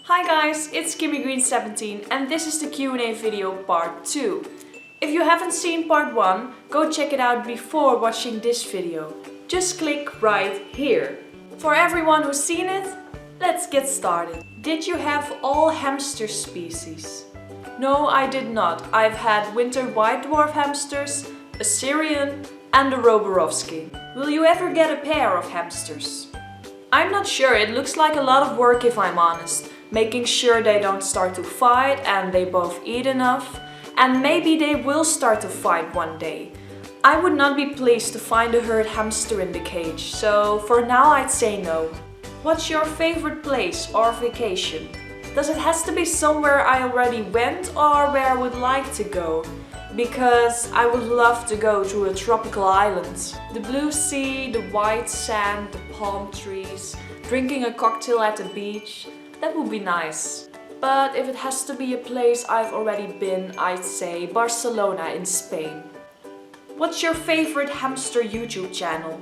Hi guys, it's KimmyGreen17 and this is the Q&A video part 2. If you haven't seen part 1, go check it out before watching this video. Just click right here. For everyone who's seen it, let's get started. Did you have all hamster species? No, I did not. I've had winter white dwarf hamsters, a Syrian and a Roborovski. Will you ever get a pair of hamsters? I'm not sure, it looks like a lot of work if I'm honest. Making sure they don't start to fight and they both eat enough. And maybe they will start to fight one day. I would not be pleased to find a herd hamster in the cage, so for now I'd say no. What's your favorite place or vacation? Does it have to be somewhere I already went or where I would like to go? Because I would love to go to a tropical island. The blue sea, the white sand, the palm trees, drinking a cocktail at the beach. That would be nice. But if it has to be a place I've already been, I'd say Barcelona in Spain. What's your favorite hamster YouTube channel?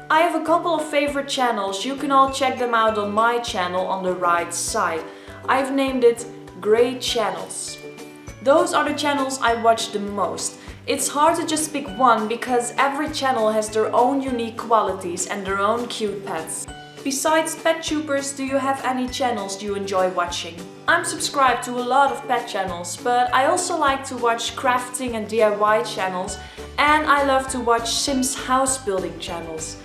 I have a couple of favorite channels, you can all check them out on my channel on the right side. I've named it Great Channels. Those are the channels I watch the most. It's hard to just pick one because every channel has their own unique qualities and their own cute pets. Besides pet tubers, do you have any channels you enjoy watching? I'm subscribed to a lot of pet channels, but I also like to watch crafting and DIY channels, and I love to watch Sims house building channels.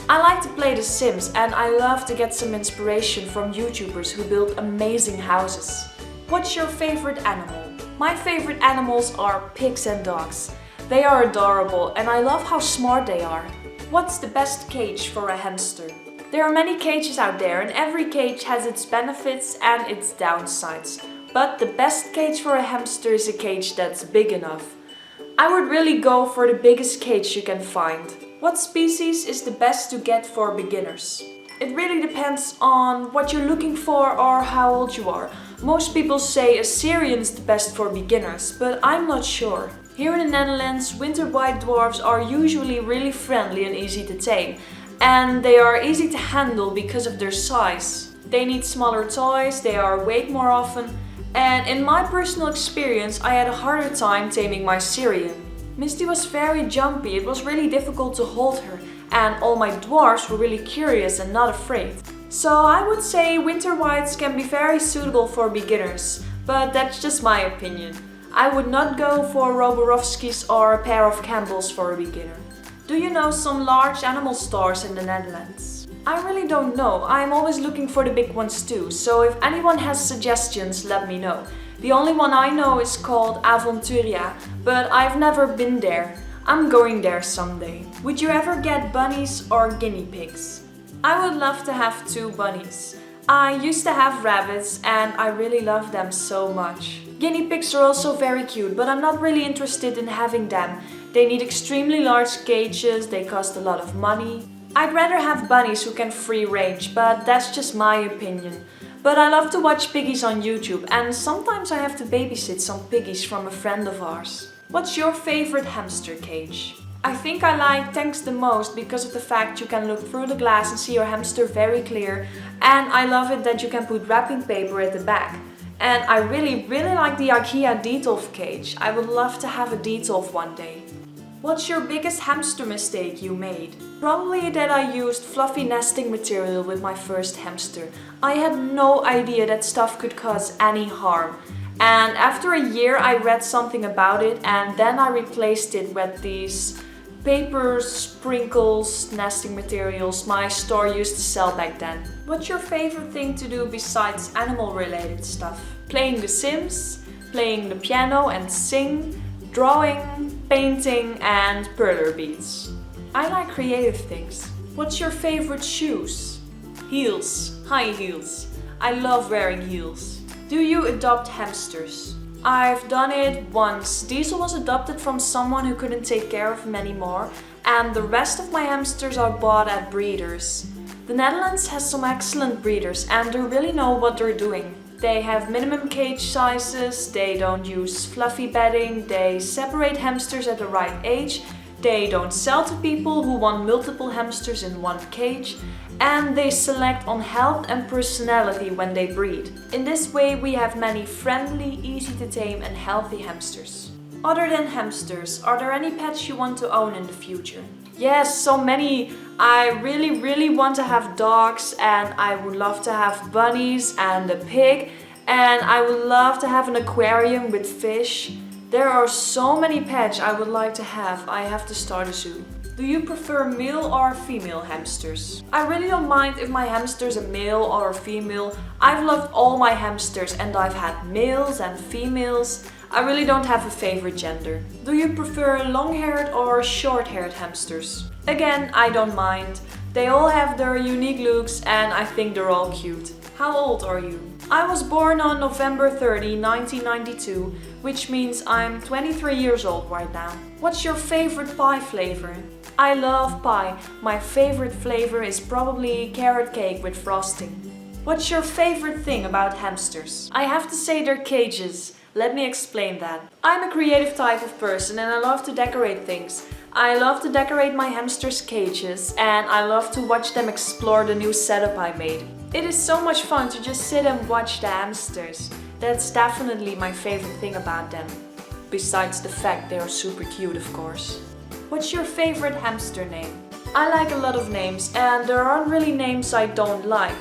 I like to play The Sims and I love to get some inspiration from YouTubers who build amazing houses. What's your favorite animal? My favorite animals are pigs and dogs. They are adorable and I love how smart they are. What's the best cage for a hamster? There are many cages out there and every cage has its benefits and its downsides. But the best cage for a hamster is a cage that's big enough. I would really go for the biggest cage you can find. What species is the best to get for beginners? It really depends on what you're looking for or how old you are. Most people say a Syrian is the best for beginners, but I'm not sure. Here in the Netherlands, winter white dwarfs are usually really friendly and easy to tame. And they are easy to handle because of their size. They need smaller toys, they are weighed more often, and in my personal experience I had a harder time taming my Syrian. Misty was very jumpy, it was really difficult to hold her, and all my dwarfs were really curious and not afraid. So I would say winter whites can be very suitable for beginners, but that's just my opinion. I would not go for Roborovskis or a pair of Campbells for a beginner. Do you know some large animal stores in the Netherlands? I really don't know. I'm always looking for the big ones too, so if anyone has suggestions, let me know. The only one I know is called Avonturia, but I've never been there. I'm going there someday. Would you ever get bunnies or guinea pigs? I would love to have 2 bunnies. I used to have rabbits and I really love them so much. Guinea pigs are also very cute, but I'm not really interested in having them. They need extremely large cages, they cost a lot of money. I'd rather have bunnies who can free range, but that's just my opinion. But I love to watch piggies on YouTube and sometimes I have to babysit some piggies from a friend of ours. What's your favorite hamster cage? I think I like tanks the most because of the fact you can look through the glass and see your hamster very clear, and I love it that you can put wrapping paper at the back. And I really like the IKEA Detolf cage. I would love to have a Detolf one day. What's your biggest hamster mistake you made? Probably that I used fluffy nesting material with my first hamster. I had no idea that stuff could cause any harm. And after a year I read something about it and then I replaced it with these paper sprinkles nesting materials my store used to sell back then. What's your favorite thing to do besides animal related stuff? Playing The Sims, playing the piano and sing, drawing, painting and perler beads. I like creative things. What's your favorite shoes? Heels, high heels. I love wearing heels. Do you adopt hamsters? I've done it once. Diesel was adopted from someone who couldn't take care of him anymore, and the rest of my hamsters are bought at breeders. The Netherlands has some excellent breeders and they really know what they're doing. They have minimum cage sizes, they don't use fluffy bedding, they separate hamsters at the right age, They don't sell to people who want multiple hamsters in one cage, and they select on health and personality when they breed. In this way we have many friendly, easy to tame and healthy hamsters. Other than hamsters, are there any pets you want to own in the future? Yes, so many. I really want to have dogs, and I would love to have bunnies and a pig, and I would love to have an aquarium with fish. There are so many pets I would like to have. I have to start a zoo. Do you prefer male or female hamsters? I really don't mind if my hamster's a male or a female. I've loved all my hamsters and I've had males and females. I really don't have a favorite gender. Do you prefer long-haired or short-haired hamsters? Again, I don't mind. They all have their unique looks and I think they're all cute. How old are you? I was born on November 30, 1992, which means I'm 23 years old right now. What's your favorite pie flavor? I love pie. My favorite flavor is probably carrot cake with frosting. What's your favorite thing about hamsters? I have to say they're cages. Let me explain that. I'm a creative type of person and I love to decorate things. I love to decorate my hamsters' cages and I love to watch them explore the new setup I made. It is so much fun to just sit and watch the hamsters. That's definitely my favorite thing about them. Besides the fact they are super cute, of course. What's your favorite hamster name? I like a lot of names and there aren't really names I don't like.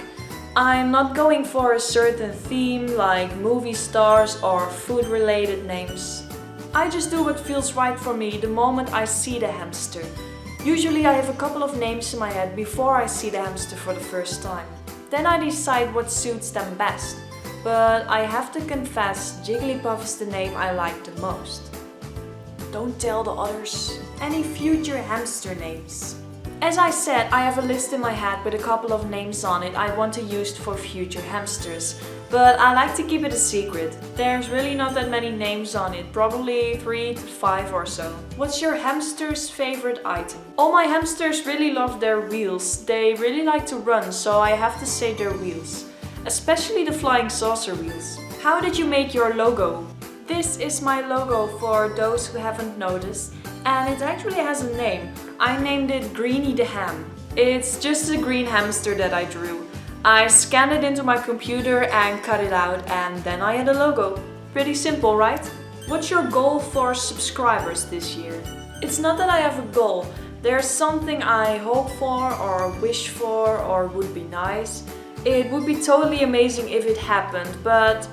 I'm not going for a certain theme like movie stars or food related names. I just do what feels right for me the moment I see the hamster. Usually I have a couple of names in my head before I see the hamster for the first time. Then I decide what suits them best. But I have to confess, Jigglypuff is the name I like the most. Don't tell the others. Any future hamster names? As I said, I have a list in my head with a couple of names on it I want to use for future hamsters. But I like to keep it a secret. There's really not that many names on it, probably 3 to 5 or so. What's your hamster's favorite item? All my hamsters really love their wheels. They really like to run, so I have to say their wheels. Especially the flying saucer wheels. How did you make your logo? This is my logo for those who haven't noticed, and it actually has a name. I named it Greenie the Ham. It's just a green hamster that I drew. I scanned it into my computer and cut it out, and then I had a logo. Pretty simple, right? What's your goal for subscribers this year? It's not that I have a goal. There's something I hope for or wish for or would be nice. It would be totally amazing if it happened, but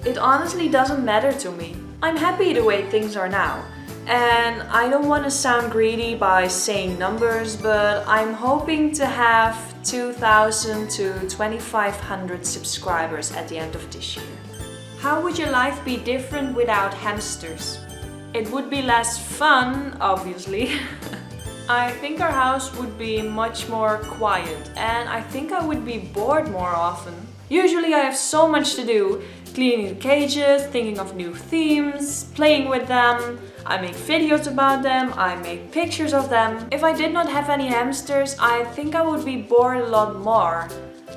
it honestly doesn't matter to me. I'm happy the way things are now. And I don't want to sound greedy by saying numbers, but I'm hoping to have 2,000 to 2,500 subscribers at the end of this year. How would your life be different without hamsters? It would be less fun, obviously. I think our house would be much more quiet and I think I would be bored more often. Usually I have so much to do, cleaning the cages, thinking of new themes, playing with them. I make videos about them, I make pictures of them. If I did not have any hamsters, I think I would be bored a lot more.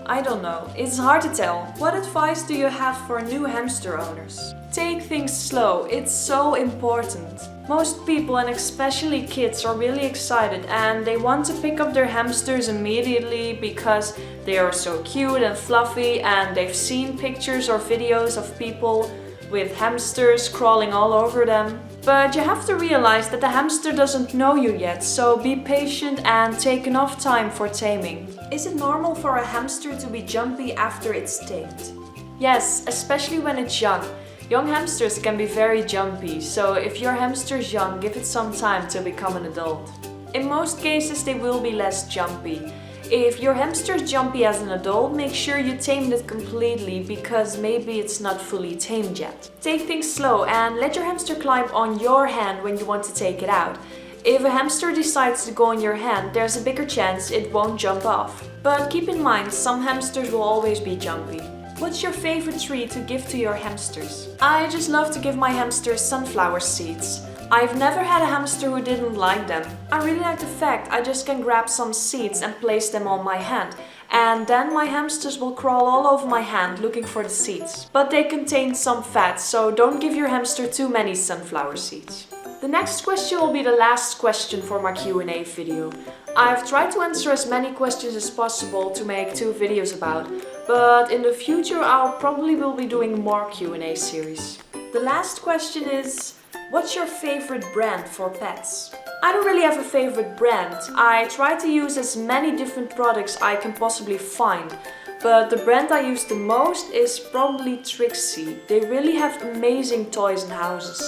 I don't know, it's hard to tell. What advice do you have for new hamster owners? Take things slow, it's so important. Most people, and especially kids, are really excited and they want to pick up their hamsters immediately because they are so cute and fluffy and they've seen pictures or videos of people with hamsters crawling all over them. But you have to realize that the hamster doesn't know you yet, so be patient and take enough time for taming. Is it normal for a hamster to be jumpy after it's tamed? Yes, especially when it's young. Young hamsters can be very jumpy, so if your hamster's young, give it some time to become an adult. In most cases they will be less jumpy. If your hamster's jumpy as an adult, make sure you tamed it completely because maybe it's not fully tamed yet. Take things slow and let your hamster climb on your hand when you want to take it out. If a hamster decides to go on your hand, there's a bigger chance it won't jump off. But keep in mind, some hamsters will always be jumpy. What's your favorite treat to give to your hamsters? I just love to give my hamsters sunflower seeds. I've never had a hamster who didn't like them. I really like the fact I just can grab some seeds and place them on my hand. And then my hamsters will crawl all over my hand looking for the seeds. But they contain some fat, so don't give your hamster too many sunflower seeds. The next question will be the last question for my Q&A video. I've tried to answer as many questions as possible to make 2 videos about, but in the future I'll probably will be doing more Q&A series. The last question is, what's your favorite brand for pets? I don't really have a favorite brand. I try to use as many different products I can possibly find. But the brand I use the most is probably Trixie. They really have amazing toys and houses.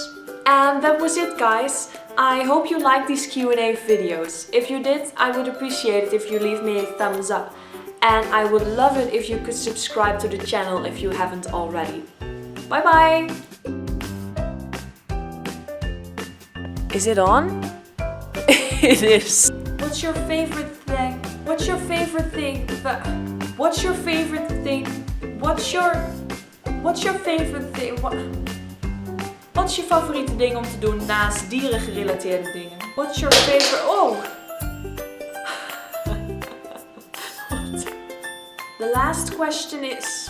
And that was it, guys. I hope you liked these Q&A videos. If you did, I would appreciate it if you leave me a thumbs up. And I would love it if you could subscribe to the channel if you haven't already. Bye bye! Is it on? It is. What's your favorite thing? What's your favorite thing? What's your favorite thing? What's your favorite thing? Wat is je favoriete ding om te doen naast dierengerelateerde dingen? What's your favorite... Oh! The last question is...